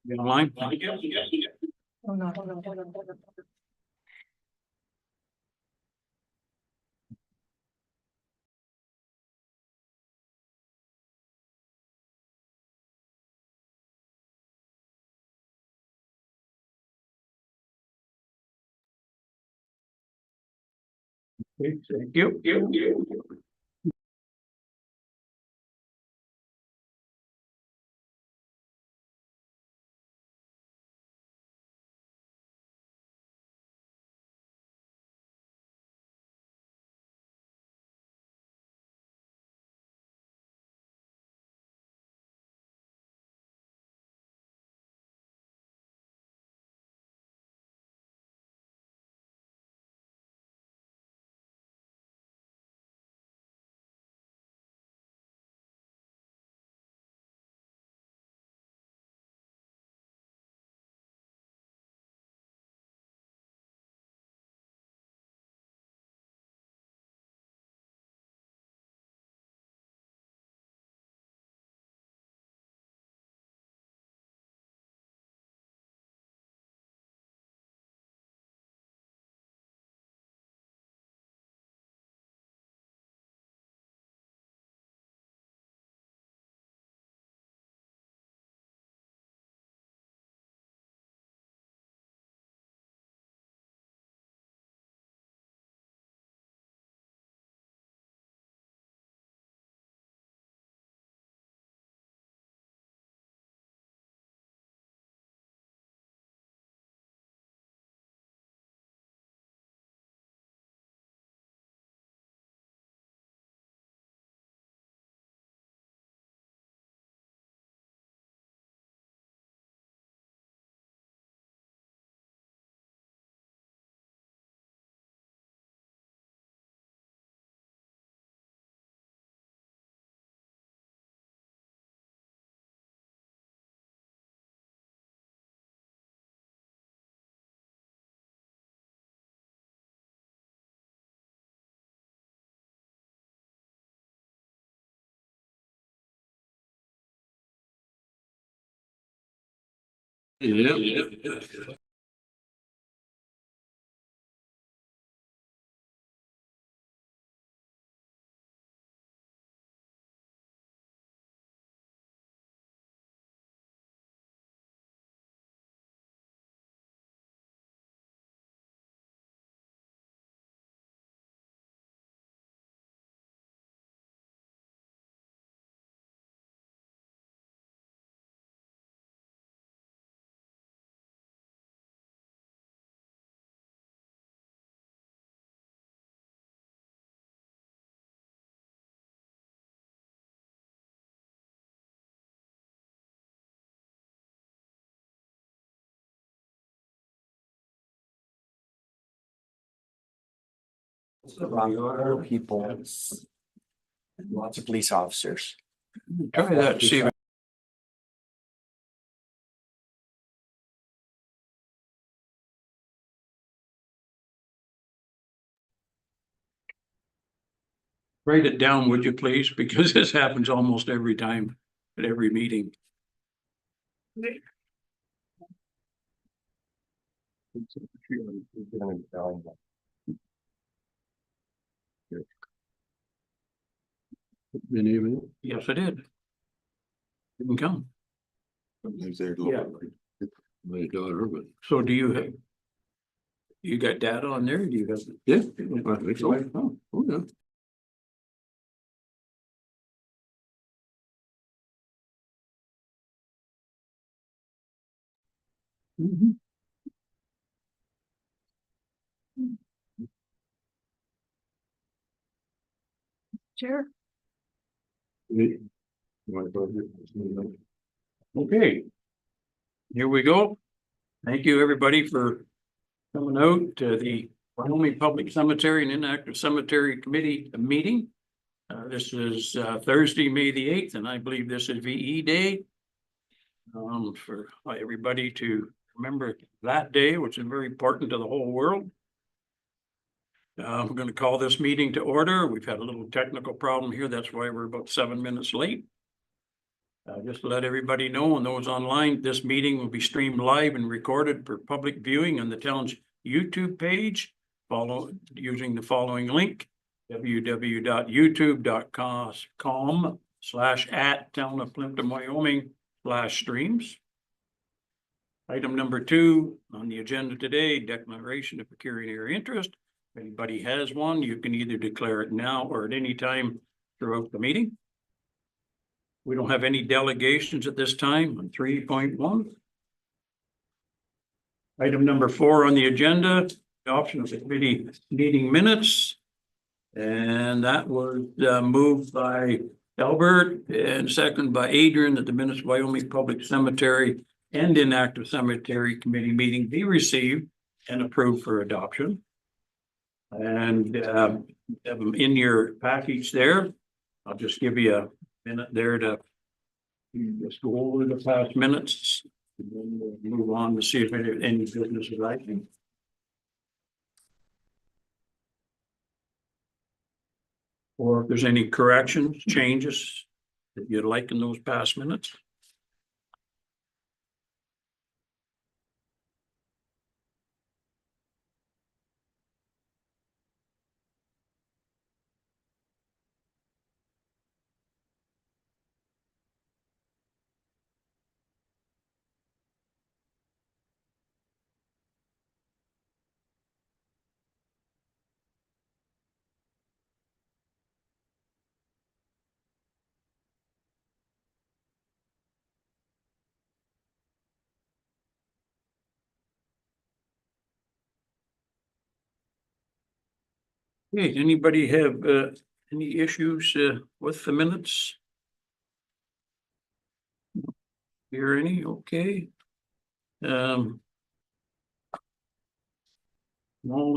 You online? Oh, no, hold on. Okay, thank you. Yeah. People, lots of police officers. Try that, see if write it down, would you please? Because this happens almost every time at every meeting. Yes, I did. Didn't come. Yeah. My daughter, but So do you have? You got data on there? Do you have? yeah, I think so. Oh, yeah. Mhm. Sure. Okay. Here we go. Thank you, everybody, for coming out to the Wyoming Public Cemetery and Inactive Cemetery Committee meeting. This is Thursday, May the 8th, and I believe this is VE Day. For everybody to remember that day, which is very important to the whole world. I'm going to call this meeting to order. We've had a little technical problem here. That's why we're about 7 minutes late. Just to let everybody know, and those online, this meeting will be streamed live and recorded for public viewing on the town's YouTube page. Follow using the following link, www.youtube.com/@town of Plympton-Wyoming/streams. Item number 2 on the agenda today, declaration of pecuniary interest. If anybody has one, you can either declare it now or at any time throughout the meeting. We don't have any delegations at this time on 3.1. Item number 4 on the agenda, adoption of the committee meeting minutes. And that was moved by Albert and seconded by Adrian that the minutes of Wyoming Public Cemetery and Inactive Cemetery Committee meeting be received and approved for adoption. And have them in your package there. I'll just give you a minute there to just go over the past minutes. And then we'll move on to see if any business is rising. Or if there's any corrections, changes that you'd like in those past minutes. Okay, anybody have any issues with the minutes? Hear any? Okay. All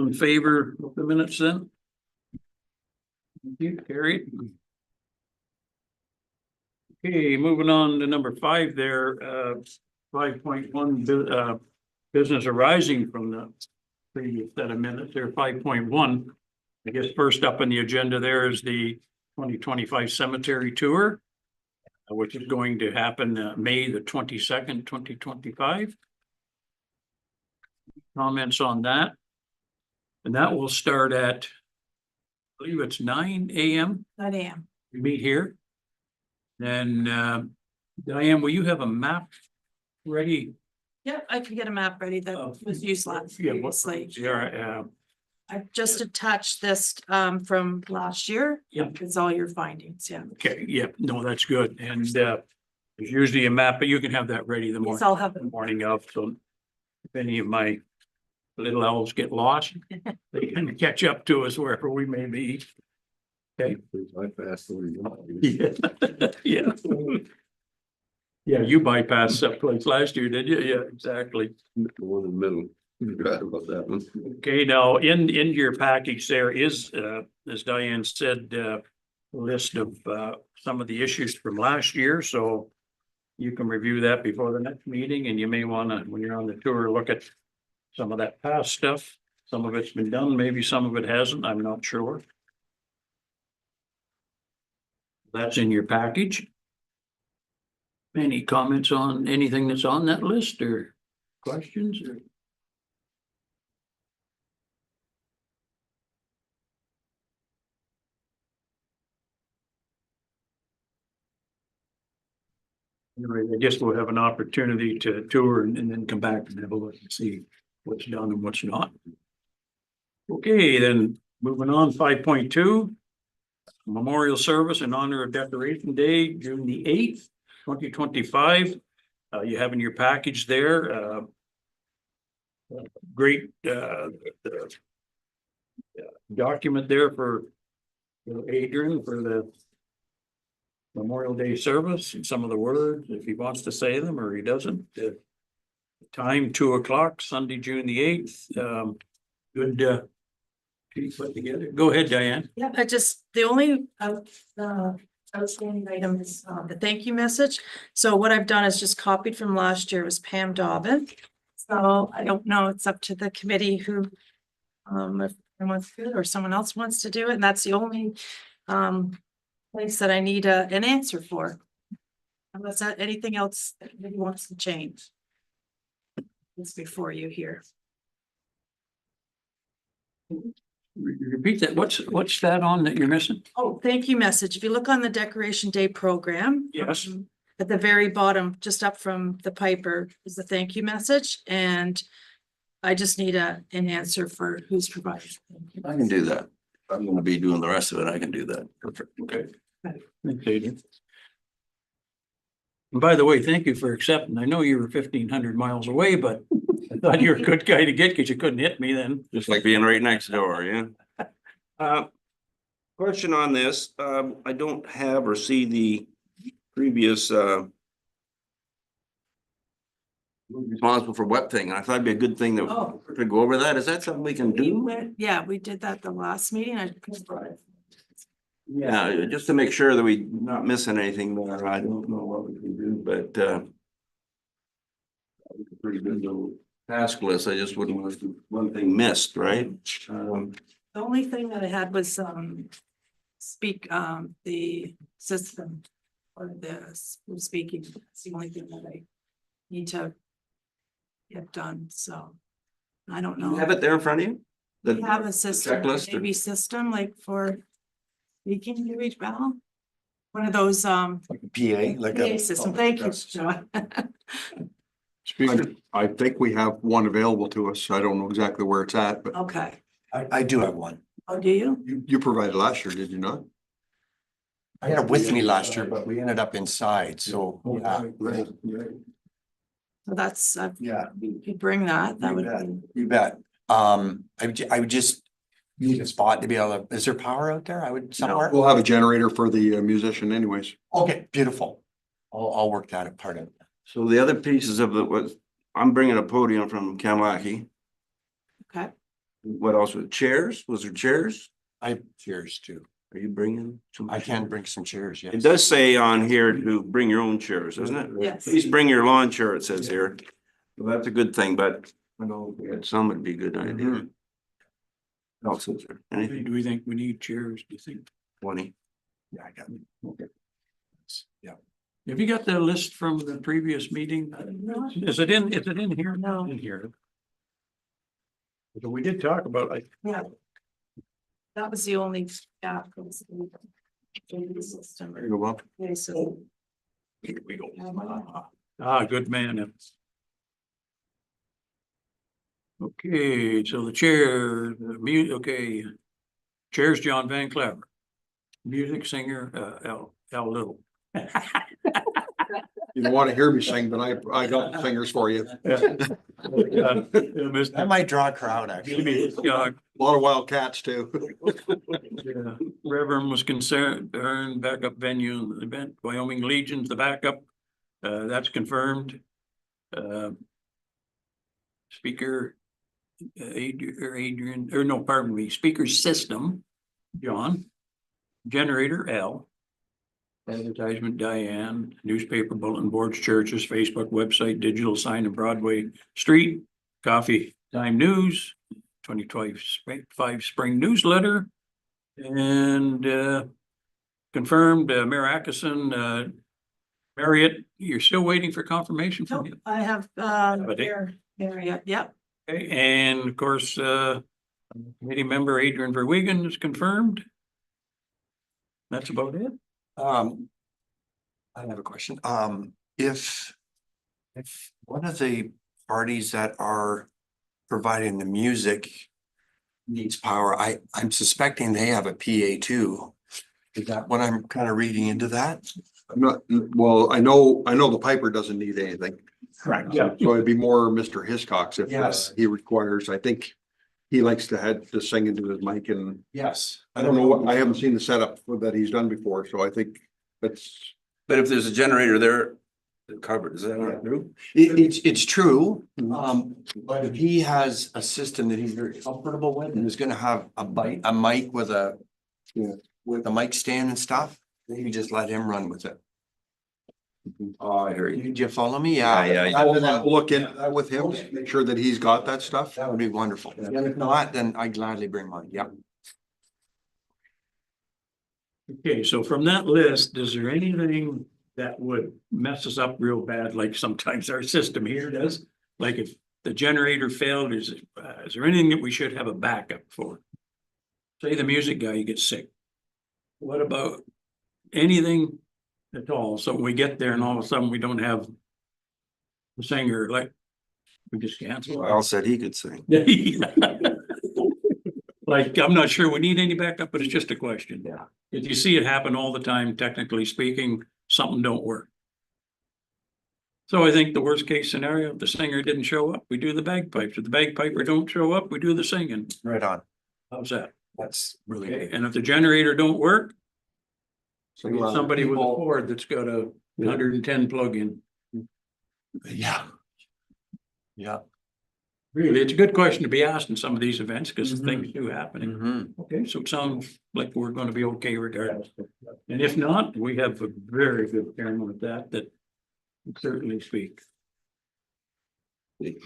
in favor of the minutes then? Thank you, carried. Okay, moving on to number 5 there, 5.1 business arising from the previous set of minutes there, 5.1. I guess first up on the agenda there is the 2025 cemetery tour, which is going to happen May the 22nd, 2025. Comments on that? And that will start at, I believe it's 9 a.m. 9 a.m. We meet here. Then Diane, will you have a map ready? Yeah, I can get a map ready that was used previously. Yeah, I've just attached this from last year. Yeah. It's all your findings, yeah. okay, yeah, no, that's good. And there's usually a map, but you can have that ready the Yes, I'll have it. morning of. So if any of my little elves get lost, they can catch up to us wherever we may be. Okay. I passed the Yeah. Yeah. Yeah, you bypassed that place last year, did you? Yeah, exactly. The one in the middle. Forgot about that one. Okay, now in your package, there is, as Diane said, a list of some of the issues from last year, so you can review that before the next meeting, and you may want to, when you're on the tour, look at some of that past stuff. Some of it's been done, maybe some of it hasn't, I'm not sure. That's in your package. Any comments on anything that's on that list or questions or? Anyway, I guess we'll have an opportunity to tour and then come back and have a look and see what's done and what's not. Okay, then moving on, 5.2. Memorial service in honor of Decoration Day, June the 8th, 2025. You have in your package there, great document there for Adrian for the Memorial Day service and some of the words, if he wants to say them or he doesn't. Time 2 o'clock, Sunday, June the 8th. Good piece put together. Go ahead, Diane. Yeah, the only outstanding item is the thank you message. So what I've done is just copied from last year was Pam Dobbin. So I don't know, it's up to the committee who, if I wants to do it or someone else wants to do it. And that's the only place that I need an answer for. Unless anything else that he wants to change. It's before you here. Repeat that. What's that on that you're missing? Oh, thank you message. If you look on the Decoration Day program. Yes. At the very bottom, just up from the Piper is the thank you message, and I just need an answer for who's providing. I can do that. I'm gonna be doing the rest of it. I can do that. Perfect. Okay. Thanks, Adrian. And by the way, thank you for accepting. I know you were 1,500 miles away, but I thought you were a good guy to get because you couldn't hit me then. Just like being right next door, yeah. Question on this, I don't have or see the previous, responsible for web thing, and I thought it'd be a good thing Oh. to go over that. Is that something we can do? Yeah, we did that the last meeting. Yeah, just to make sure that we not missing anything there. I don't know what we can do, but, pretty good little task list. I just wouldn't want one thing missed, right? The only thing that I had was, the system or this speaking. It's the only thing that I need to get done, so I don't know. You have it there in front of you? The We have a system, checklist or- maybe system like for speaking to each bell. One of those, PA, like PA a. system. Thank you, John. Speaker, I think we have one available to us. I don't know exactly where it's at, but Okay. I do have one. Oh, do you? you provided last year, did you not? I had it with me last year, but we ended up inside, so, yeah. So that's, Yeah. if you bring that, that would You be. You bet. I would just need a spot to be able to, is there power out there? I would somewhere. We'll have a generator for the musician anyways. Okay, beautiful. I'll work that part out. So the other pieces of it was, I'm bringing a podium from Kamalaki. Okay. What else was chairs? Was there chairs? I have chairs too. Are you bringing some? I can bring some chairs, It yes. does say on here to bring your own chairs, doesn't it? Yes. Please bring your lawn chair, it says here. Well, that's a good thing, but I know if we had some, it'd be a good idea. What else is there? Anything? Do we think we need chairs? Do you think? 20. Yeah, I got it. Yeah. Have you got the list from the previous meeting? Is it in here? No. In here. So we did talk about like, Yeah. That was the only gap. Was the system. You're welcome. Okay, so. here we go. Good man. Okay, so the chair, okay. Chair's John Van Clever. Music singer, Al Little. You don't want to hear me sing, but I got singers for you. That might draw a crowd, actually. A lot of wild cats too. Reverend was concerned, backup venue in the event, Wyoming Legion's the backup, that's confirmed. Speaker, Adrian, or no, pardon me, speaker system, John. Generator, L. Advertisement, Diane, newspaper, bulletin boards, churches, Facebook, website, digital sign in Broadway Street, coffee time news, 2025 spring newsletter. And confirmed, Mayor Atkinson, Marriott, you're still waiting for confirmation from Nope, you? I have, area, yep. Okay, and of course, committee member Adrian Verwegen is confirmed. That's about it. I have a question. If one of the parties that are providing the music needs power, I'm suspecting they have a PA too. Is that what I'm kind of reading into that? I'm not, well, I know the Piper doesn't need anything. Correct. Yeah. So it'd be more Mr. Hiscox if Yes. he requires, I think he likes to have to sing into his mic and Yes. I don't know what, I haven't seen the setup that he's done before, so I think that's. But if there's a generator there, it's covered, is that not true? It's true, but if he has a system that he's very comfortable with and is gonna have a mic with a. With a mic stand and stuff, maybe just let him run with it. Oh, I hear you. Did you follow me? Yeah, yeah. I'll look into that with him, make sure that he's got that stuff. That would be wonderful. And if not, then I'd gladly bring mine. Yeah. Okay, so from that list, is there anything that would mess us up real bad, like sometimes our system here does. Like if the generator failed, is there anything that we should have a backup for? Say the music guy gets sick. What about anything at all? So we get there and all of a sudden we don't have the singer, like, we just cancel. Al said he could sing. Like, I'm not sure we need any backup, but it's just a question. Yeah. If you see it happen all the time, technically speaking, something don't work. So I think the worst case scenario, if the singer didn't show up, we do the bagpipes. If the bagpiper don't show up, we do the singing. Right on. How's that? That's really Okay, good. and if the generator don't work, So, uh, somebody with a people- cord that's got a 110 plug-in. Yeah. Yeah. Really, it's a good question to be asked in some of these events because Mhm. things do happen. Mhm. Okay, so it sounds like we're gonna be okay regardless. And if not, we have a very good chairman at that can certainly speak.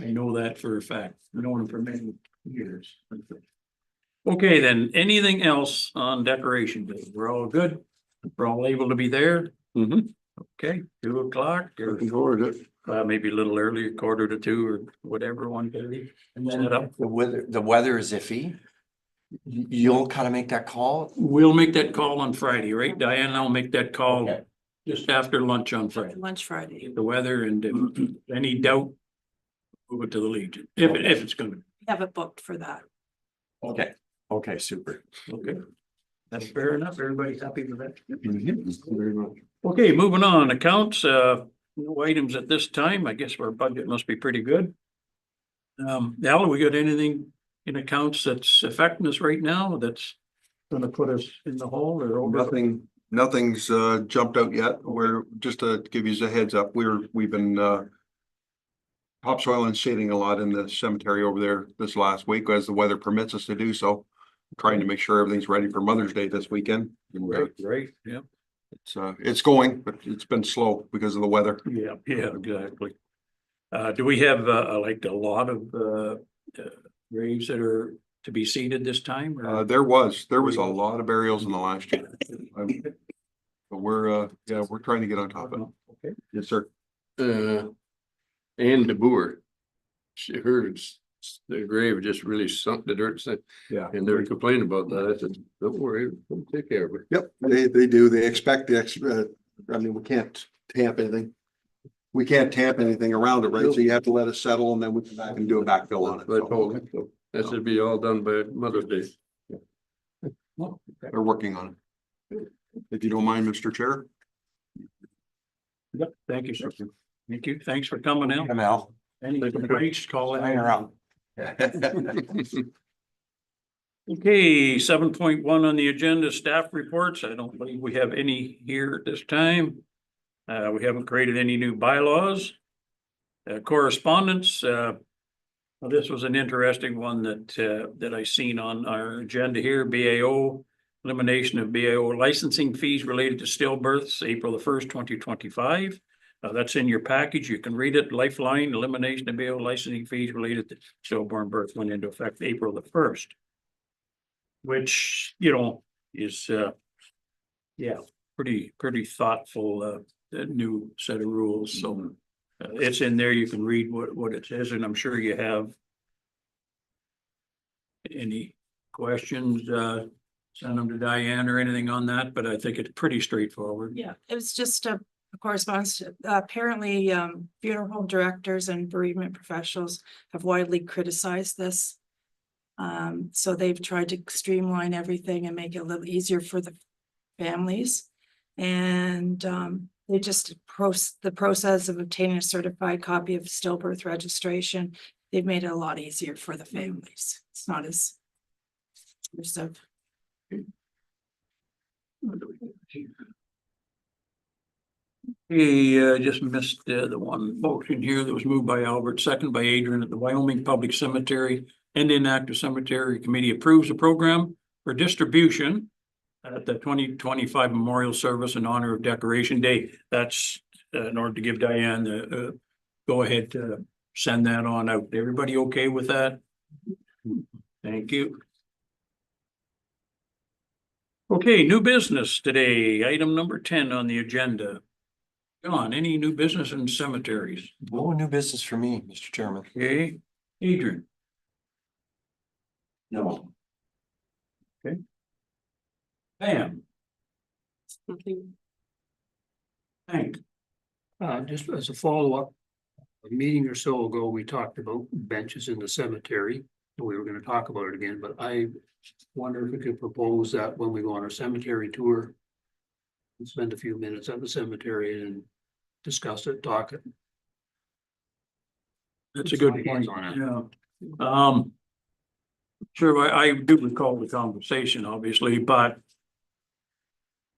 I know that for a fact, known him for many years. Okay, then, anything else on decoration day? We're all good? We're all able to be there? Mhm. Okay, 2 o'clock or Looking forward to it. maybe a little earlier, 1:45 or whatever, 1:30. And set up. The weather is iffy. You'll kind of make that call? We'll make that call on Friday, right? Diane and I'll make that call Okay. just after lunch on Friday. Lunch Friday. Get the weather and if any doubt, move it to the Legion, if it's gonna, Have it booked for that. Okay, okay, super. okay. That's fair enough. Everybody's happy with that? Very much. Okay, moving on, accounts, no items at this time. I guess our budget must be pretty good. Al, we got anything in accounts that's affecting us right now that's gonna put us in the hole or over? Nothing's jumped out yet. We're, just to give you a heads up, we've been topsoil and seeding a lot in the cemetery over there this last week as the weather permits us to do so. Trying to make sure everything's ready for Mother's Day this weekend. And, Right, yeah, it's going, but it's been slow because of the weather. yeah, exactly. Do we have like a lot of graves that are to be seeded this time? or- There was a lot of burials in the last year. But we're trying to get on top of it. Okay. Yes, sir. Ann DeBoer. The grave just really sunk the dirt, Yeah. and they're complaining about that. I said, don't worry, we'll take care of it. Yep, they do. They expect I mean, we can't tamp anything. We can't tamp anything around it, right? So you have to let it settle and then we come back and do a backfill on it. I told them, so that should be all done by Mother's Day. They're working on it. If you don't mind, Mr. Chair. Yep, thank you, sir. Thank you. Thanks for coming out. Come Al. Any complaints, call Hang in. around. Okay, 7.1 on the agenda, staff reports. I don't believe we have any here at this time. We haven't created any new bylaws. Correspondence, well, this was an interesting one that I seen on our agenda here, BAO. Elimination of BAO licensing fees related to stillbirths, April the 1st, 2025. That's in your package. You can read it. Lifeline, elimination of BAO licensing fees related to stillborn birth went into effect April the 1st. Which, is, yeah, pretty thoughtful, new set of rules. So it's in there. You can read what it says, and I'm sure you have any questions, send them to Diane or anything on that, but I think it's pretty straightforward. Yeah, it was just a correspondence. Apparently, funeral home directors and bereavement professionals have widely criticized this. So they've tried to streamline everything and make it a little easier for the families. And they just the process of obtaining a certified copy of stillbirth registration, they've made it a lot easier for the families. It's not as intrusive. He just missed the one motion here that was moved by Albert, second by Adrian, at the Wyoming Public Cemetery and Inactive Cemetery Committee approves a program for distribution at the 2025 Memorial Service in honor of Decoration Day. That's in order to give Diane the go ahead to send that on out. Everybody okay with that? Thank you. Okay, new business today, item number 10 on the agenda. John, any new business in cemeteries? No new business for me, Mr. Chairman. Okay, Adrian, No. Pam, Hank, Just as a follow-up, a meeting or so ago, we talked about benches in the cemetery. And we were gonna talk about it again, but I wonder if we could propose that when we go on our cemetery tour. And spend a few minutes at the cemetery and discuss it, talk it. that's a good My point. hands on it. Yeah. Sure, I do recall the conversation, obviously, but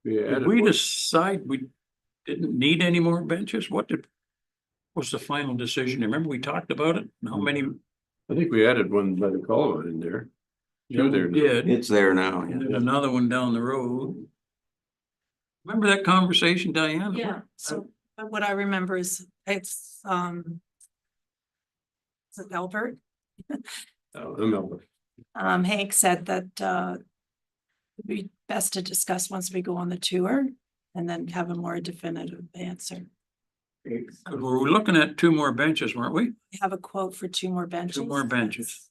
did we decide we didn't need any more benches? Was the final decision? Remember, we talked about it? How many? I think we added one by the culvert in there. Yeah, Two we there now. did. It's there now. And Yeah. there's another one down the road. Remember that conversation, Diane? Yeah, so what I remember is it's, is it Albert? I'm Albert. Hank said that, it'd be best to discuss once we go on the tour and then have a more definitive answer. We were looking at two more benches, weren't we? We have a quote for 2 more benches. 2 more benches.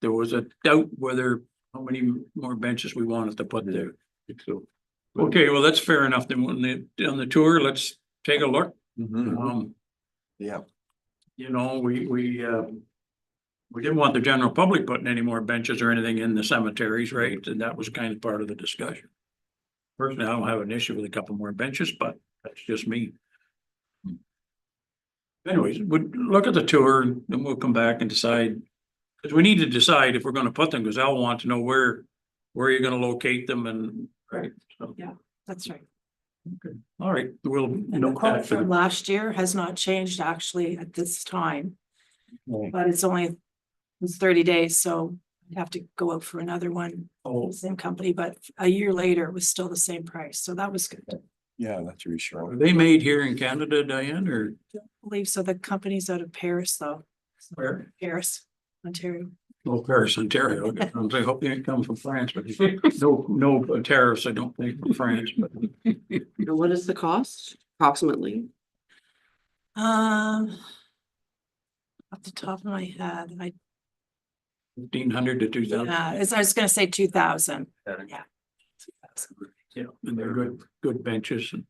There was a doubt whether how many more benches we wanted to put there. I think so. Okay, well, that's fair enough. Then when on the tour, let's take a look. Yeah. You know, we didn't want the general public putting any more benches or anything in the cemeteries, right? And that was kind of part of the discussion. Personally, I don't have an issue with a couple more benches, but that's just me. Anyways, we'll look at the tour and then we'll come back and decide. Cause we need to decide if we're gonna put them, cause I'll want to know where you're gonna locate them and, right? So, That's right. okay. All right, we'll And the note quote that for from the. last year has not changed actually at this time, Oh, but it's 30 days, so I'd have to go out for another one, oh, same company, but a year later it was still the same price, so that was good. Yeah, that's are reassuring. they made here in Canada, Diane, or I believe so. The company's out of Paris, though. where? Paris, Ontario. Oh, Paris, Ontario. Okay. I hope they didn't come from France, but no tariffs, I don't think, from France, but. And what is the cost approximately? Off the top of my head, 1,500 to 2,000. I was gonna say 2,000. Yeah. 2,000. Yeah, and they're good benches and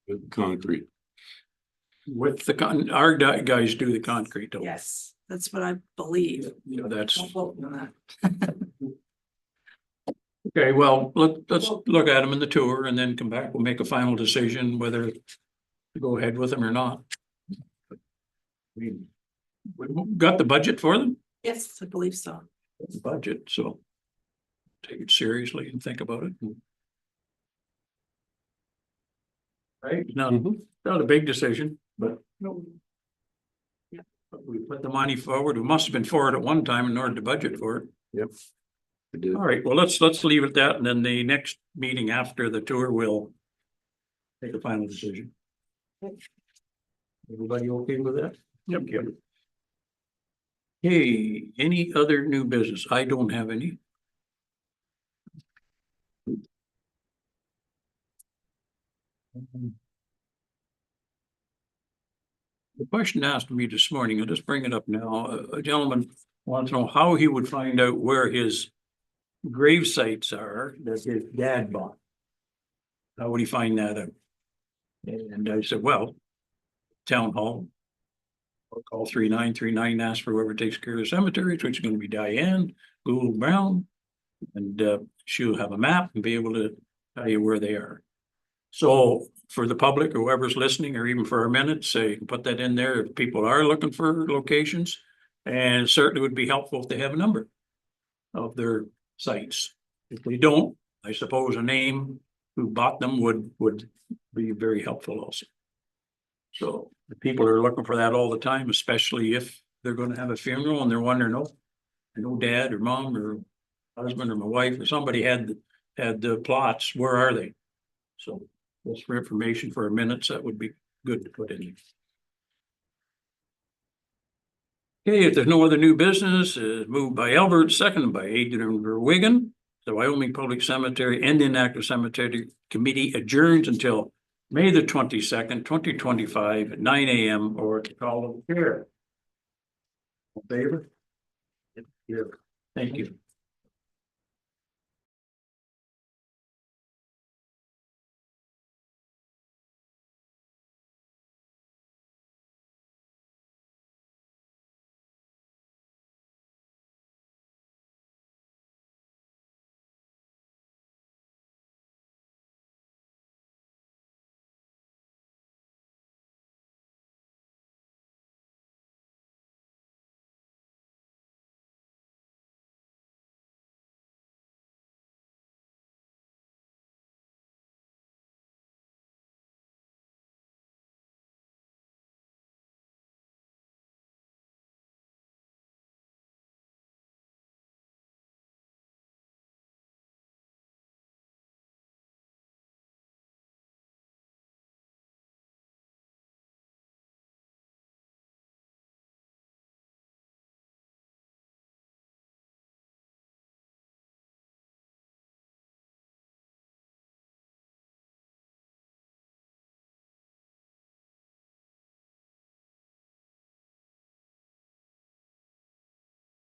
With concrete. with our guys do the concrete. Though. Yes, that's what I believe. You know, that's, Don't quote me on that. okay, well, let's look at them in the tour and then come back. We'll make a final decision whether to go ahead with them or not. We got the budget for them? Yes, I believe so. The budget, so take it seriously and think about it. Right, not a big decision, but we put the money forward. We must have been for it at one time in order to budget for it. I did. All right, well, let's leave it at that, and then the next meeting after the tour will take a final decision. Everybody okay with that? Yep. Hey, any other new business? I don't have any. The question asked me this morning, I'll just bring it up now. A gentleman wants to know how he would find out where his grave sites are that his dad bought. How would he find that out? And I said, well, town hall. Or call 3939, ask for whoever takes care of the cemeteries, which is gonna be Diane Gould Brown. And she'll have a map and be able to tell you where they are. So for the public, or whoever's listening, or even for our minutes, say, you can put that in there if people are looking for locations. And it certainly would be helpful if they have a number of their sites. If they don't, I suppose a name who bought them would be very helpful also. So the people are looking for that all the time, especially if they're gonna have a funeral and they're wondering, oh, I know dad or mom or husband or my wife or somebody had the plots, where are they? So that's for information for our minutes, that would be good to put in. Okay, if there's no other new business, moved by Albert, seconded by Adrian Wigan, the Wyoming Public Cemetery and Inactive Cemetery Committee adjourns until May the 22nd, 2025 at 9 AM or at the call of the chair. In favor? Yeah, thank you.